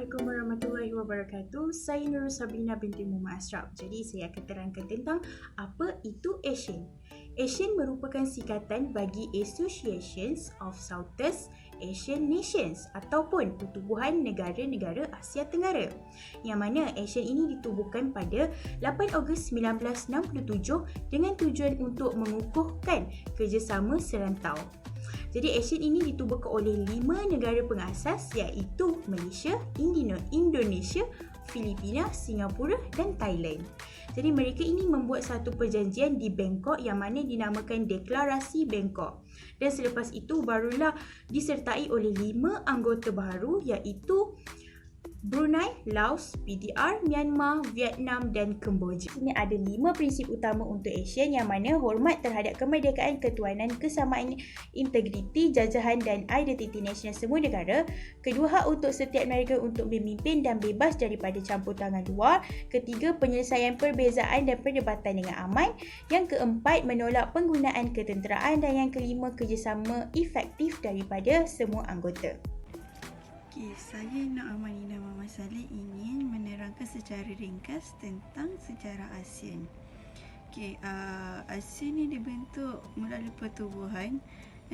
Assalamualaikum warahmatullahi wabarakatuh. Saya Nurul Sabrina binti Muhammad Ashraf. Jadi saya akan terangkan tentang apa itu ASEAN. ASEAN merupakan singkatan bagi Associations of Southeast Asian Nations ataupun Pertubuhan Negara-Negara Asia Tenggara. Yang mana ASEAN ini ditubuhkan pada 8 Ogos 1967 dengan tujuan untuk mengukuhkan kerjasama serantau. Jadi ASEAN ini ditubuhkan oleh 5 negara pengasas iaitu Malaysia, Indonesia, Filipina, Singapura dan Thailand. Jadi mereka ini membuat satu perjanjian di Bangkok yang mana dinamakan Deklarasi Bangkok. Dan selepas itu barulah disertai oleh 5 anggota baru iaitu Brunei, Laos, PDR, Myanmar, Vietnam dan Kemboja. Ini ada 5 prinsip utama untuk ASEAN yang mana hormat terhadap kemerdekaan, ketuhanan, kesamaan, integriti, jajahan dan identiti nasional semua negara. Kedua, hak untuk setiap negara untuk memimpin dan bebas daripada campur tangan luar. Ketiga, penyelesaian perbezaan dan perdebatan dengan aman. Yang keempat, menolak penggunaan ketenteraan. Dan yang kelima, kerjasama efektif daripada semua anggota. Saya Nak Amanina Muhammad Saleh ingin menerangkan secara ringkas tentang sejarah ASEAN. ASEAN ini dibentuk melalui pertubuhan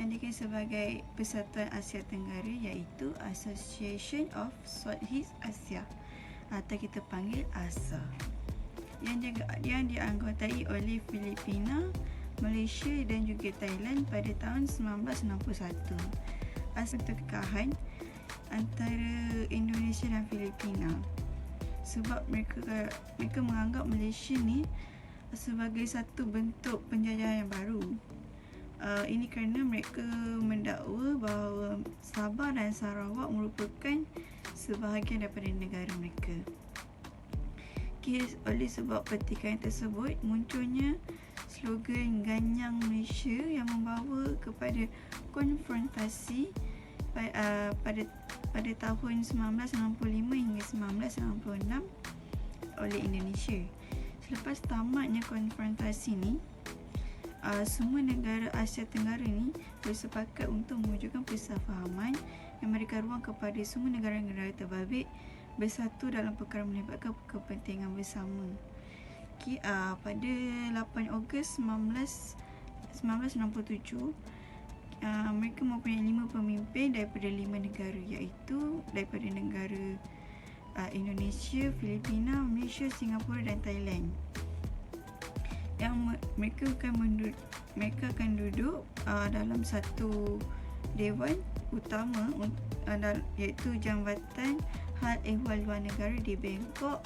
yang dikenal sebagai Persatuan Asia Tenggara iaitu Association of Southeast Asia atau kita panggil ASA yang dianggotai oleh Filipina, Malaysia dan juga Thailand pada tahun 1961. Asal kekekahan antara Indonesia dan Filipina sebab mereka menganggap Malaysia ni sebagai satu bentuk penjajahan yang baru. Ini kerana mereka mendakwa bahawa Sabah dan Sarawak merupakan sebahagian daripada negara mereka. Oleh sebab pertikaian tersebut, munculnya slogan Ganyang Malaysia yang membawa kepada konfrontasi pada tahun 1965 hingga 1966 oleh Indonesia. Selepas tamatnya konfrontasi ni, semua negara Asia Tenggara ni bersepakat untuk mewujudkan persefahaman yang memberikan ruang kepada semua negara-negara terbabit bersatu dalam perkara melibatkan kepentingan bersama. Pada 8 Ogos 1967, mereka mempunyai 5 pemimpin daripada 5 negara iaitu daripada negara Indonesia, Filipina, Malaysia, Singapura dan Thailand. Yang mereka akan duduk dalam satu dewan utama iaitu Jambatan Hal Ehwal Luar Negara di Bangkok,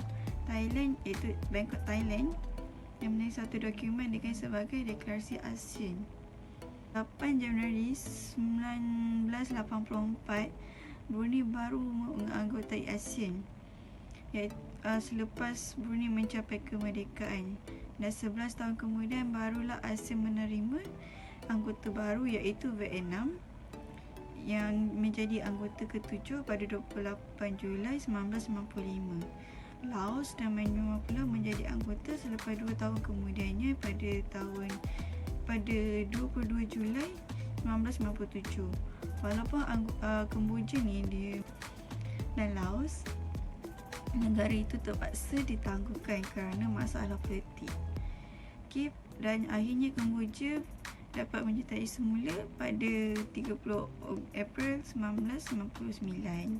Thailand iaitu Bangkok, Thailand yang menjadi satu dokumen dikenal sebagai Deklarasi ASEAN. 8 Januari 1984, Brunei baru menganggotai ASEAN selepas Brunei mencapai kemerdekaan, dan 11 tahun kemudian barulah ASEAN menerima anggota baru iaitu Vietnam yang menjadi anggota ke-7 pada 28 Julai 1995. Laos dan Myanmar pula menjadi anggota selepas 2 tahun kemudiannya pada 22 Julai 1997. Walaupun Kemboja ni dan Laos, negara itu terpaksa ditangguhkan kerana masalah politik. Dan akhirnya Kemboja dapat menyertai semula pada 30 April 1999.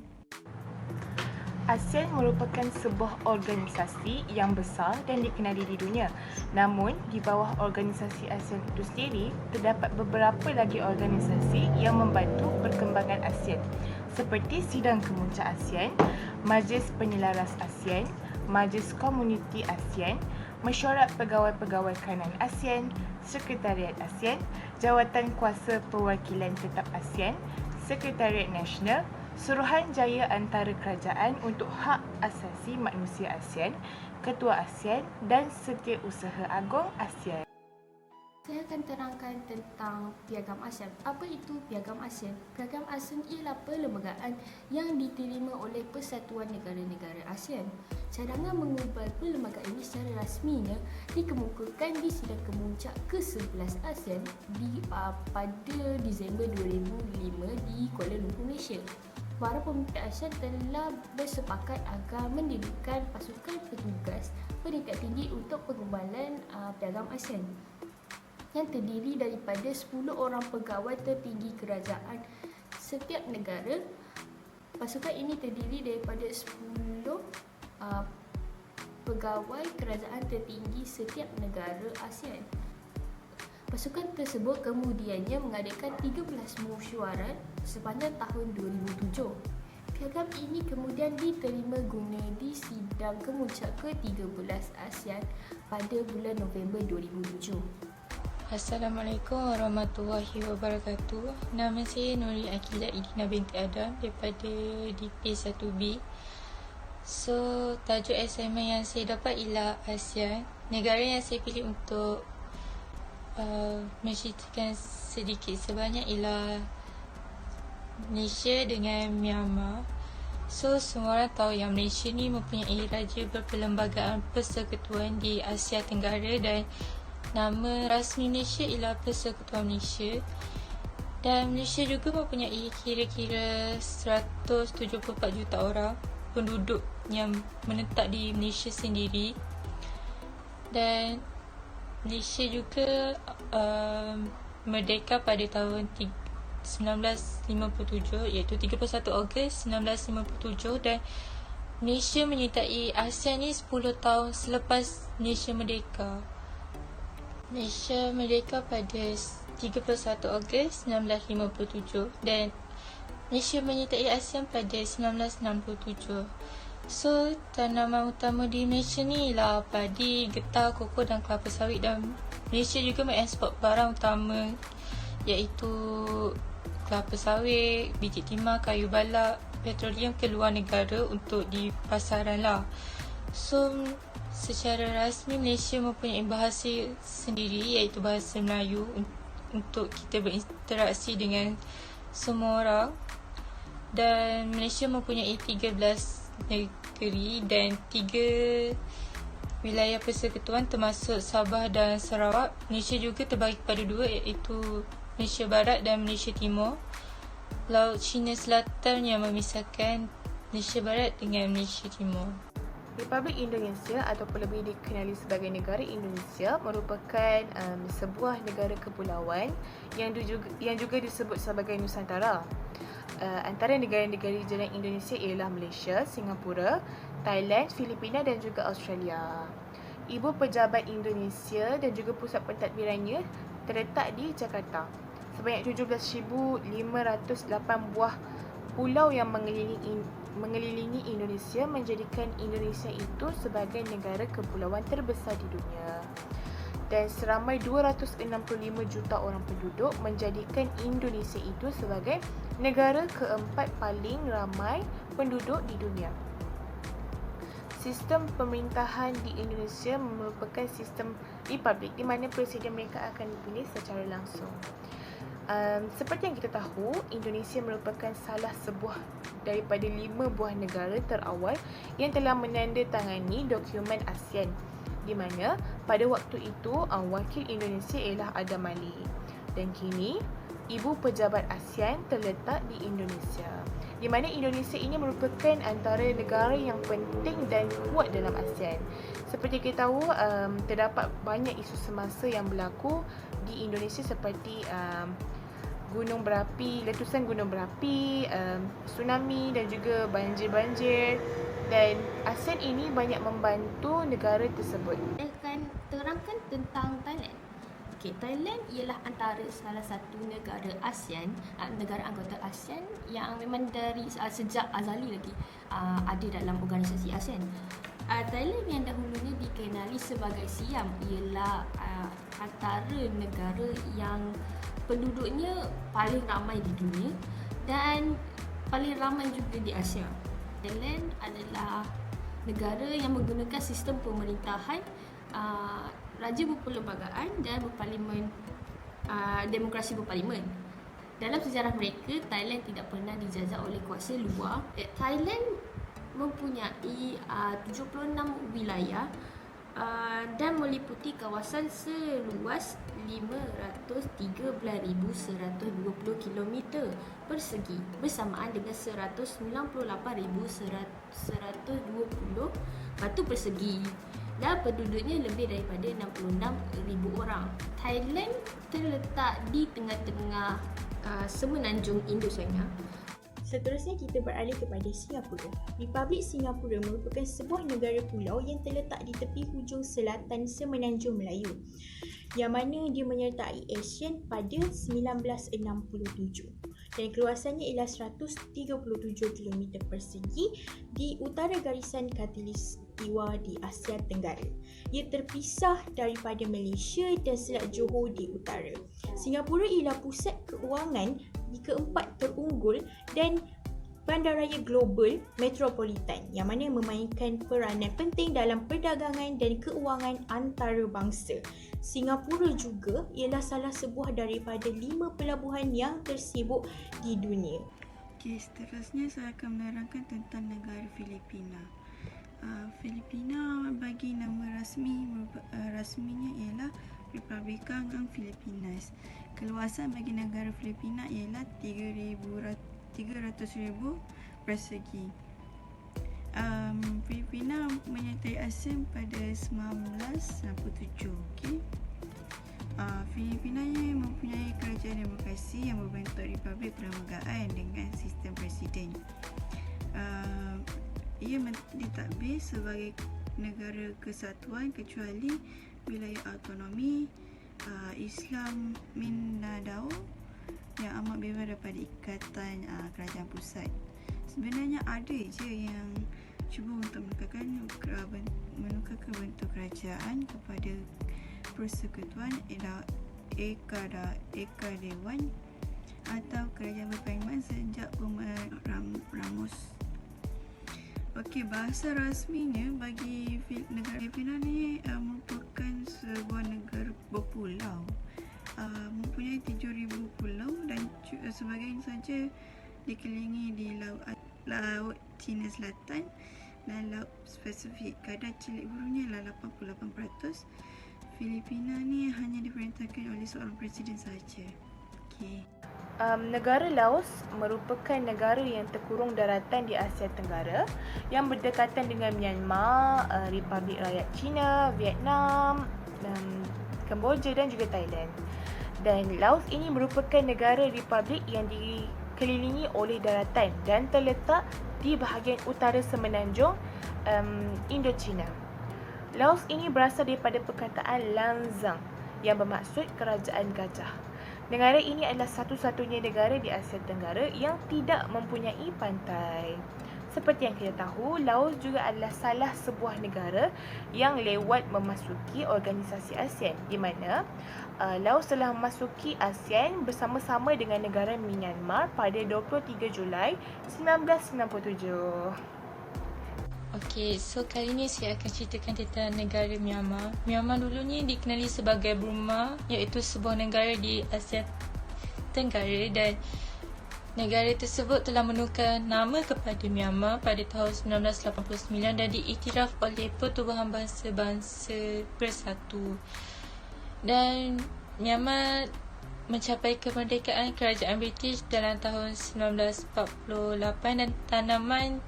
ASEAN merupakan sebuah organisasi yang besar dan dikenali di dunia. Namun, di bawah organisasi ASEAN itu sendiri, terdapat beberapa lagi organisasi yang membantu perkembangan ASEAN seperti Sidang Kemuncak ASEAN, Majlis Penyelaras ASEAN, Majlis Komuniti ASEAN, Mesyuarat Pegawai-Pegawai Kanan ASEAN, Sekretariat ASEAN, Jawatan Kuasa Perwakilan Tetap ASEAN, Sekretariat Nasional, Suruhanjaya Antara Kerajaan untuk Hak Asasi Manusia ASEAN, Ketua ASEAN dan Setiausaha Agong ASEAN. Saya akan terangkan tentang Piagam ASEAN. Apa itu Piagam ASEAN? Piagam ASEAN ialah perlembagaan yang diterima oleh Persatuan Negara-Negara ASEAN. Cadangan mengubah perlembagaan ini secara rasminya dikemukakan di Sidang Kemuncak ke-11 ASEAN pada Disember 2005 di Kuala Lumpur, Malaysia. para pemimpin ASEAN telah bersepakat agar mendirikan pasukan petugas peringkat tinggi untuk pengembalan piagam ASEAN yang terdiri daripada 10 orang pegawai tertinggi kerajaan setiap negara. Pasukan ini terdiri daripada 10 pegawai kerajaan tertinggi setiap negara ASEAN. Pasukan tersebut kemudiannya mengadakan 13 mesyuarat sepanjang tahun 2007. Piagam ini kemudian diterima guna di sidang kemuncak ke-13 ASEAN pada bulan November 2007. Assalamualaikum warahmatullahi wabarakatuh. Nama saya Nuri Akilah Idina binti Adam daripada DP1B. So, tajuk assignment yang saya dapat ialah ASEAN. Negara yang saya pilih untuk menceritakan sedikit sebanyak ialah Malaysia dengan Myanmar. So, semua orang tahu yang Malaysia ni mempunyai raja berperlembagaan persekutuan di Asia Tenggara dan nama rasmi Malaysia ialah Persekutuan Malaysia. Dan Malaysia juga mempunyai kira-kira 174 juta orang penduduk yang menetap di Malaysia sendiri. Dan Malaysia juga merdeka pada tahun 1957 iaitu 31 Ogos 1957 dan Malaysia menyertai ASEAN ni 10 tahun selepas Malaysia merdeka. Malaysia merdeka pada 31 Ogos 1957 dan Malaysia menyertai ASEAN pada 1967. So, tanaman utama di Malaysia ni ialah padi, getah, koko dan kelapa sawit dan Malaysia juga mengeksport barang utama iaitu kelapa sawit, biji timah, kayu balak, petroleum ke luar negara untuk di pasaran lah. So, secara rasmi Malaysia mempunyai bahasa sendiri iaitu bahasa Melayu untuk kita berinteraksi dengan semua orang. Dan Malaysia mempunyai 13 negeri dan 3 wilayah persekutuan termasuk Sabah dan Sarawak. Malaysia juga terbagi pada 2 iaitu Malaysia Barat dan Malaysia Timur. Laut Cina Selatan yang memisahkan Malaysia Barat dengan Malaysia Timur. Republik Indonesia ataupun lebih dikenali sebagai negara Indonesia merupakan sebuah negara kepulauan yang juga disebut sebagai Nusantara. Antara negara-negara jiran Indonesia ialah Malaysia, Singapura, Thailand, Filipina dan juga Australia. Ibu pejabat Indonesia dan juga pusat pentadbirannya terletak di Jakarta. Sebanyak 17,508 buah pulau yang mengelilingi Indonesia menjadikan Indonesia itu sebagai negara kepulauan terbesar di dunia. Dan seramai 265 juta orang penduduk menjadikan Indonesia itu sebagai negara keempat paling ramai penduduk di dunia. Sistem pemerintahan di Indonesia merupakan sistem republik di mana presiden mereka akan dipilih secara langsung. Seperti yang kita tahu, Indonesia merupakan salah sebuah daripada 5 buah negara terawal yang telah menandatangani dokumen ASEAN, di mana pada waktu itu wakil Indonesia ialah Adam Ali. Dan kini ibu pejabat ASEAN terletak di Indonesia, di mana Indonesia ini merupakan antara negara yang penting dan kuat dalam ASEAN. Seperti kita tahu, terdapat banyak isu semasa yang berlaku di Indonesia seperti gunung berapi, letusan gunung berapi, tsunami dan juga banjir-banjir. Dan ASEAN ini banyak membantu negara tersebut. Saya akan terangkan tentang Thailand. Thailand ialah antara salah satu negara ASEAN, negara anggota ASEAN yang memang dari sejak azali lagi ada dalam organisasi ASEAN. Thailand yang dahulunya dikenali sebagai Siam ialah antara negara yang penduduknya paling ramai di dunia dan paling ramai juga di Asia. Thailand adalah negara yang menggunakan sistem pemerintahan raja berperlembagaan dan berparlimen, demokrasi berparlimen. Dalam sejarah mereka, Thailand tidak pernah dijajah oleh kuasa luar. Thailand mempunyai 76 wilayah dan meliputi kawasan seluas 513,120 km persegi bersamaan dengan 198,120 batu persegi dan penduduknya lebih daripada 66,000 orang. Thailand terletak di tengah-tengah semenanjung Indochina. Seterusnya kita beralih kepada Singapura. Republik Singapura merupakan sebuah negara pulau yang terletak di tepi hujung selatan semenanjung Melayu, yang mana dia menyertai ASEAN pada 1967 dan keluasannya ialah 137 km persegi di utara garisan khatulistiwa di Asia Tenggara. Ia terpisah daripada Malaysia dan Selat Johor di utara. Singapura ialah pusat keuangan keempat terunggul dan bandaraya global metropolitan yang mana memainkan peranan penting dalam perdagangan dan keuangan antarabangsa. Singapura juga ialah salah sebuah daripada 5 pelabuhan yang tersibuk di dunia. Okey, seterusnya saya akan menerangkan tentang negara Filipina. Filipina bagi nama rasminya ialah Republika ng Filipinas. Keluasan bagi negara Filipina ialah 300,000 persegi. Filipina menyertai ASEAN pada 1997. Okay? Filipina mempunyai kerajaan demokrasi yang berbentuk republik perlembagaan dengan sistem presiden. Ia ditadbir sebagai negara kesatuan kecuali wilayah autonomi Islam Mindanao yang amat bebas daripada ikatan kerajaan pusat. Sebenarnya ada je yang cuba untuk menukarkan bentuk kerajaan kepada persekutuan Eka Dewan atau kerajaan berparlimen sejak Ramos. Okey, bahasa rasminya bagi negara Filipina ni merupakan sebuah negara berpulau. Mempunyai 7,000 pulau dan sebagainya saja dikelilingi di Laut Cina Selatan dan Laut Pasifik. Kadar cilik burungnya ialah 88%. Filipina ni hanya diperintahkan oleh seorang presiden sahaja. Okey. Negara Laos merupakan negara yang terkurung daratan di Asia Tenggara yang berdekatan dengan Myanmar, Republik Rakyat China, Vietnam, Kemboja dan juga Thailand. Dan Laos ini merupakan negara republik yang dikelilingi oleh daratan dan terletak di bahagian utara semenanjung Indochina. Laos ini berasal daripada perkataan Lanzang yang bermaksud kerajaan gajah. Negara ini adalah satu-satunya negara di Asia Tenggara yang tidak mempunyai pantai. Seperti yang kita tahu, Laos juga adalah salah sebuah negara yang lewat memasuki organisasi ASEAN, di mana Laos telah memasuki ASEAN bersama-sama dengan negara Myanmar pada 23 Julai 1997. Okey, so kali ni saya akan ceritakan tentang negara Myanmar. Myanmar dulunya dikenali sebagai Burma, iaitu sebuah negara di Asia Tenggara, dan negara tersebut telah menukar nama kepada Myanmar pada tahun 1989 dan diiktiraf oleh Pertubuhan Bangsa-Bangsa Bersatu. Dan Myanmar mencapai kemerdekaan kerajaan British dalam tahun 1948 dan tanaman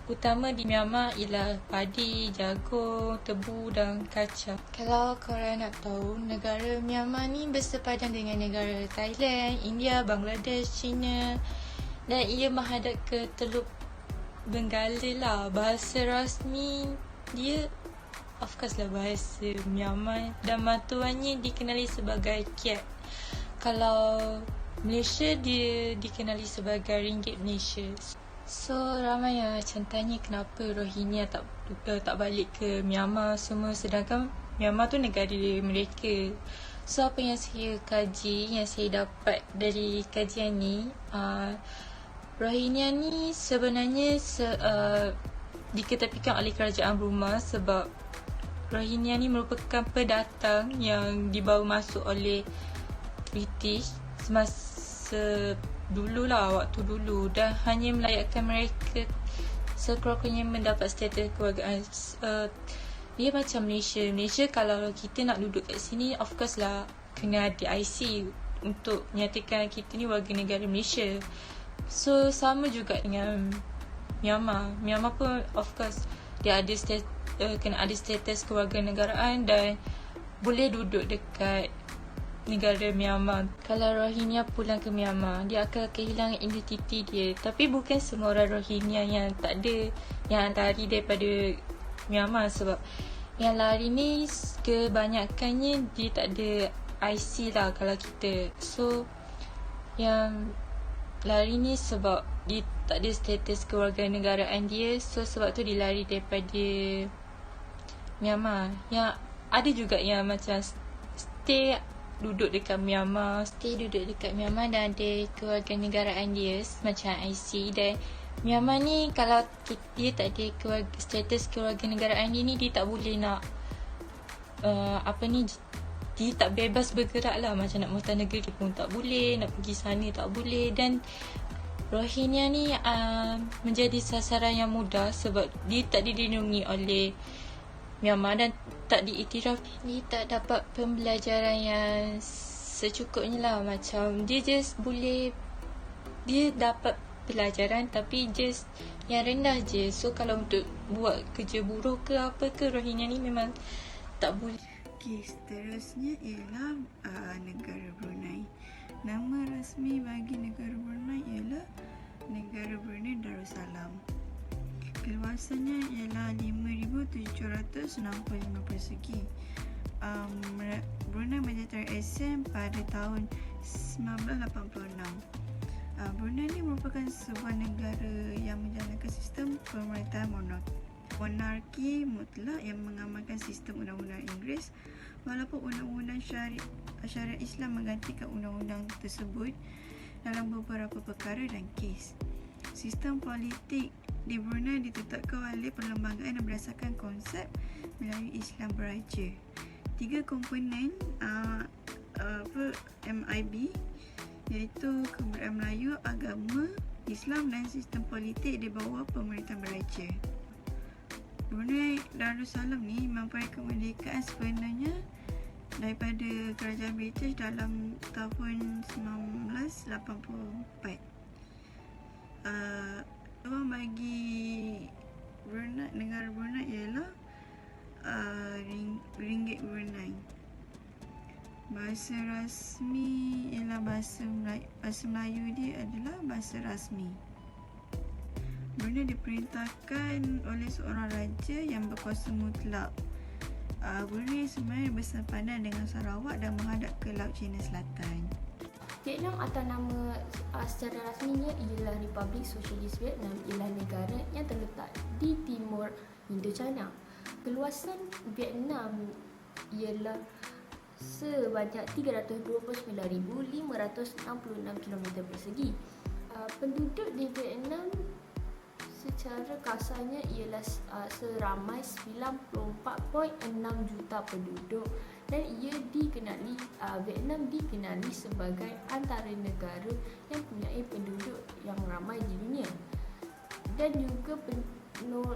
utama di Myanmar ialah padi, jagung, tebu dan kacang. Kalau korang nak tahu, negara Myanmar ni bersepadan dengan negara Thailand, India, Bangladesh, China, dan ia menghadap ke Teluk Benggala lah. Bahasa rasmi dia of course lah bahasa Myanmar, dan matuannya dikenali sebagai Kyat. Kalau Malaysia, dia dikenali sebagai Ringgit Malaysia. So ramai yang macam tanya kenapa Rohingya tak balik ke Myanmar semua, sedangkan Myanmar tu negara mereka. So apa yang saya kaji, yang saya dapat dari kajian ni, Rohingya ni sebenarnya diketepikan oleh kerajaan Burma sebab Rohingya ni merupakan pendatang yang dibawa masuk oleh British semasa waktu dulu, dan hanya melayakkan mereka sekurang-kurangnya mendapat status kewargaan dia macam Malaysia. Malaysia kalau kita nak duduk kat sini, of course lah kena ada IC untuk menyatakan kita ni warga negara Malaysia. So sama juga dengan Myanmar. Myanmar pun of course dia ada kena ada status kewarganegaraan dan boleh duduk dekat negara Myanmar. Kalau Rohingya pulang ke Myanmar, dia akan kehilangan identiti dia. Tapi bukan semua orang Rohingya yang tak ada, yang lari daripada Myanmar, sebab yang lari ni kebanyakannya dia tak ada IC lah kalau kita. So yang lari ni sebab dia tak ada status kewarganegaraan dia. So sebab tu dia lari daripada Myanmar. Yang ada juga yang macam stay duduk dekat Myanmar dan ada kewarganegaraan dia macam IC. Dan Myanmar ni kalau dia tak ada status kewarganegaraan dia ni, dia tak boleh nak dia tak bebas bergerak lah. Macam nak mutar negeri pun tak boleh, nak pergi sana tak boleh. Dan Rohingya ni menjadi sasaran yang mudah sebab dia tak dilindungi oleh Myanmar dan tak diiktiraf. Dia tak dapat pembelajaran yang secukupnya lah. Macam dia dapat pelajaran tapi just yang rendah je. So kalau untuk buat kerja buruh ke apa ke, Rohingya ni memang tak boleh. Okey, seterusnya ialah negara Brunei. Nama rasmi bagi negara Brunei ialah Negara Brunei Darussalam. Keluasannya ialah 5,765 persegi. Brunei menjejaki ASEAN pada tahun 1986. Brunei ni merupakan sebuah negara yang menjalankan sistem pemerintahan monarki mutlak yang mengamalkan sistem undang-undang Inggeris, walaupun undang-undang syariat Islam menggantikan undang-undang tersebut dalam beberapa perkara dan kes. Sistem politik di Brunei ditetapkan oleh perlembagaan yang berdasarkan konsep Melayu Islam Beraja. 3 komponen MIB, iaitu kebudayaan Melayu, agama Islam dan sistem politik di bawah pemerintahan beraja. Brunei Darussalam ni mempunyai kemerdekaan sebenarnya daripada kerajaan British dalam tahun 1984. Peluang bagi negara Brunei ialah Ringgit Brunei. Bahasa rasmi ialah bahasa Melayu dia adalah bahasa rasmi. Brunei diperintahkan oleh seorang raja yang berkuasa mutlak. Brunei sebenarnya bersempadan dengan Sarawak dan menghadap ke Laut China Selatan. Vietnam atau nama secara rasminya ialah Republik Sosialis Vietnam, ialah negara yang terletak di timur Indochina. Keluasan Vietnam ialah sebanyak 329,566 km persegi. Penduduk di Vietnam secara kasarnya ialah seramai 94.6 juta penduduk dan Vietnam dikenali sebagai antara negara yang mempunyai penduduk yang ramai di dunia dan juga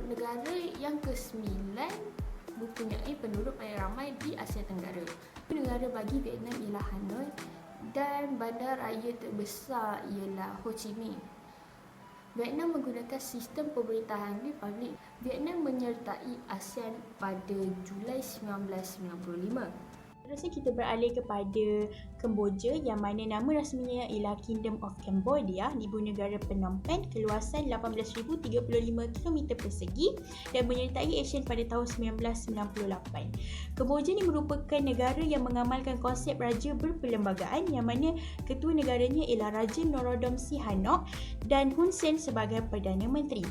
negara yang ke-9 mempunyai penduduk paling ramai di Asia Tenggara. Negara bagi Vietnam ialah Hanoi dan bandar raya terbesar ialah Ho Chi Minh. Vietnam menggunakan sistem pemerintahan Republik. Vietnam menyertai ASEAN pada Julai 1995. Seterusnya kita beralih kepada Kemboja yang mana nama rasminya ialah Kingdom of Cambodia, di ibu negara Phnom Penh, keluasan 18,035 km persegi dan menyertai ASEAN pada tahun 1998. Kemboja ni merupakan negara yang mengamalkan konsep raja berperlembagaan yang mana ketua negaranya ialah Raja Norodom Sihanouk dan Hun Sen sebagai Perdana Menteri.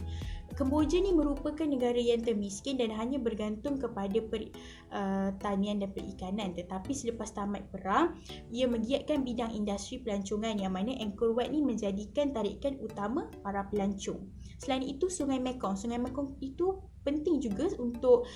Kemboja ni merupakan negara yang termiskin dan hanya bergantung kepada pertanian dan perikanan. Tetapi selepas tamat perang, ia menggiatkan bidang industri pelancongan yang mana Angkor Wat ni menjadikan tarikan utama para pelancong. Selain itu, Sungai Mekong itu penting juga untuk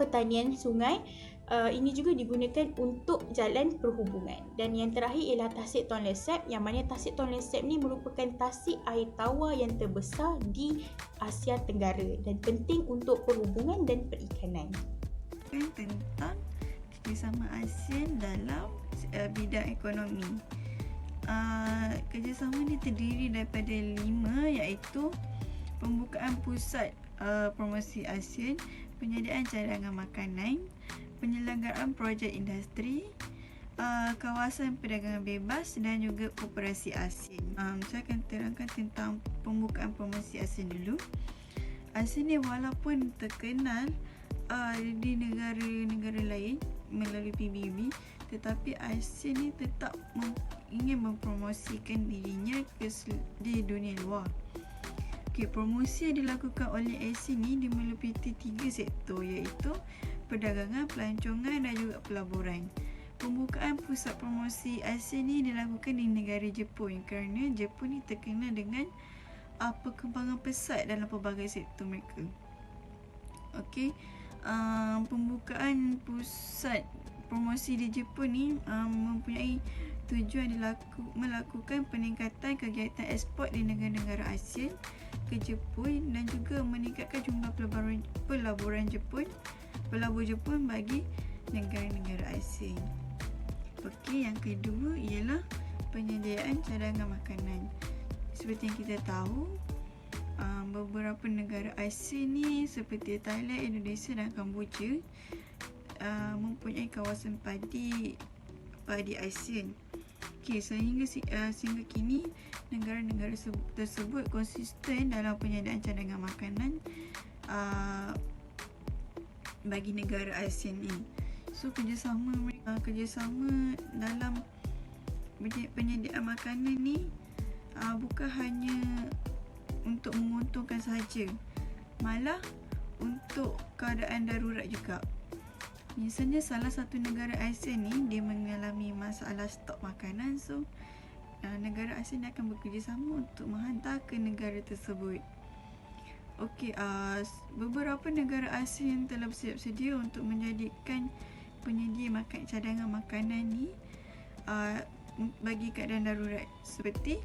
pertanian sungai Ini juga digunakan untuk jalan perhubungan. Dan yang terakhir ialah Tasik Tonle Sap, yang mana Tasik Tonle Sap ni merupakan tasik air tawar yang terbesar di Asia Tenggara dan penting untuk perhubungan dan perikanan. Tentang kerjasama ASEAN dalam bidang ekonomi. Kerjasama ni terdiri daripada 5, iaitu pembukaan pusat promosi ASEAN, penyediaan cadangan makanan, penyelenggaraan projek industri, kawasan perdagangan bebas dan juga koperasi ASEAN. Saya akan terangkan tentang pembukaan promosi ASEAN dulu. ASEAN ni walaupun terkenal di negara-negara lain melalui PBB, tetapi ASEAN ni tetap ingin mempromosikan dirinya di dunia luar. Promosi yang dilakukan oleh ASEAN ni meliputi 3 sektor, iaitu perdagangan, pelancongan dan juga pelaburan. Pembukaan pusat promosi ASEAN ni dilakukan di negara Jepun kerana Jepun ni terkenal dengan perkembangan pesat dalam pelbagai sektor mereka. Pembukaan pusat promosi di Jepun ni mempunyai tujuan melakukan peningkatan kegiatan ekspor di negara-negara ASEAN ke Jepun dan juga meningkatkan jumlah pelabur Jepun bagi negara-negara ASEAN. Yang kedua ialah penyediaan cadangan makanan. Seperti yang kita tahu, beberapa negara ASEAN ni seperti Thailand, Indonesia dan Kemboja mempunyai kawasan padi ASEAN. Sehingga kini negara-negara tersebut konsisten dalam penyediaan cadangan makanan bagi negara ASEAN ni. Kerjasama dalam penyediaan makanan ni bukan hanya untuk menguntungkan sahaja, malah untuk keadaan darurat juga. Misalnya salah satu negara ASEAN ni dia mengalami masalah stok makanan, negara ASEAN akan bekerjasama untuk menghantar ke negara tersebut. Beberapa negara ASEAN telah bersiap sedia untuk menjadikan penyedia cadangan makanan ni bagi keadaan darurat, seperti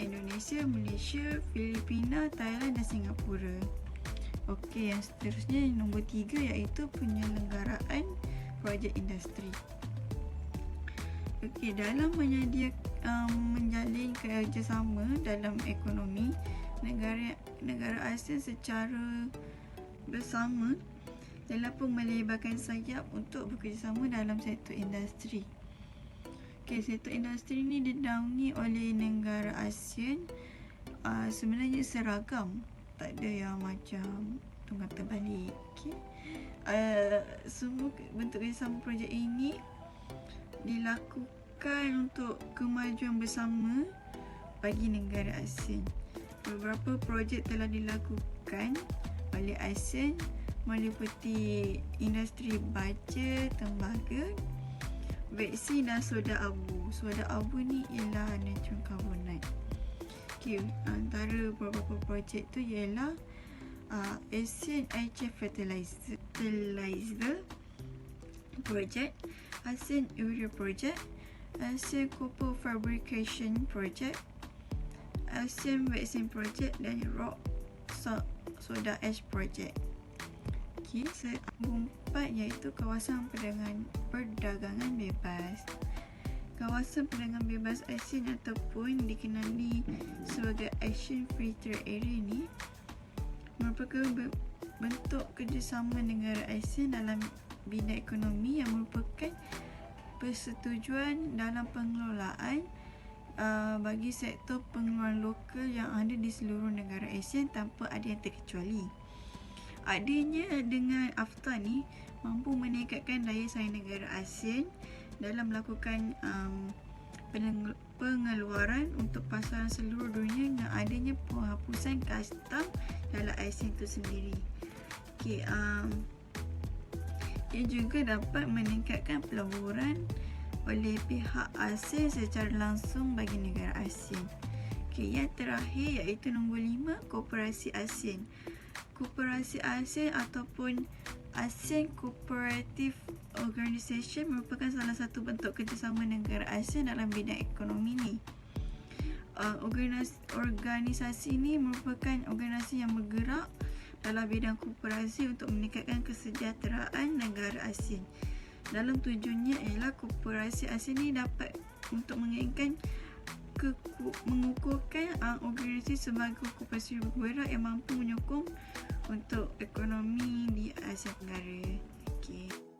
Indonesia, Malaysia, Filipina, Thailand dan Singapura. Yang seterusnya nombor 3 iaitu penyelenggaraan projek industri. Dalam menjalin kerjasama dalam ekonomi, negara ASEAN secara bersama telah pun melebarkan sayap untuk bekerjasama dalam sektor industri. Sektor industri ini dinaungi oleh negara ASEAN sebenarnya seragam, tak ada yang macam tunggang terbalik. Semua bentuk kerjasama projek ini dilakukan untuk kemajuan bersama bagi negara ASEAN. Beberapa projek telah dilakukan oleh ASEAN meliputi industri baja, tembaga, vaksin dan soda abu. Soda abu ni ialah natrium karbonat. Antara beberapa projek tu ialah ASEAN HF Fertilizer Project, ASEAN Urea Project, ASEAN Copper Fabrication Project, ASEAN Vaccine Project dan Rock Soda Ash Project. Nombor 4 iaitu kawasan perdagangan bebas. Kawasan perdagangan bebas ASEAN ataupun dikenali sebagai ASEAN Free Trade Area ni merupakan bentuk kerjasama negara ASEAN dalam bidang ekonomi yang merupakan persetujuan dalam pengelolaan bagi sektor pengeluaran lokal yang ada di seluruh negara ASEAN tanpa ada yang terkecuali. Adanya dengan AFTA ni mampu meningkatkan daya saing negara ASEAN dalam melakukan pengeluaran untuk pasaran seluruh dunia dengan adanya penghapusan custom dalam ASEAN itu sendiri. Ia juga dapat meningkatkan pelaburan oleh pihak ASEAN secara langsung bagi negara ASEAN. Yang terakhir iaitu nombor 5, Koperasi ASEAN. Koperasi ASEAN ataupun ASEAN Cooperative Organisation merupakan salah satu bentuk kerjasama negara ASEAN dalam bidang ekonomi ni. Organisasi ini merupakan organisasi yang bergerak dalam bidang koperasi untuk meningkatkan kesejahteraan negara ASEAN. Dalam tujuannya ialah koperasi ASEAN ini dapat untuk mengingatkan mengukuhkan organisasi sebagai koperasi bergerak yang mampu menyokong untuk ekonomi di Asia Tenggara. Okey.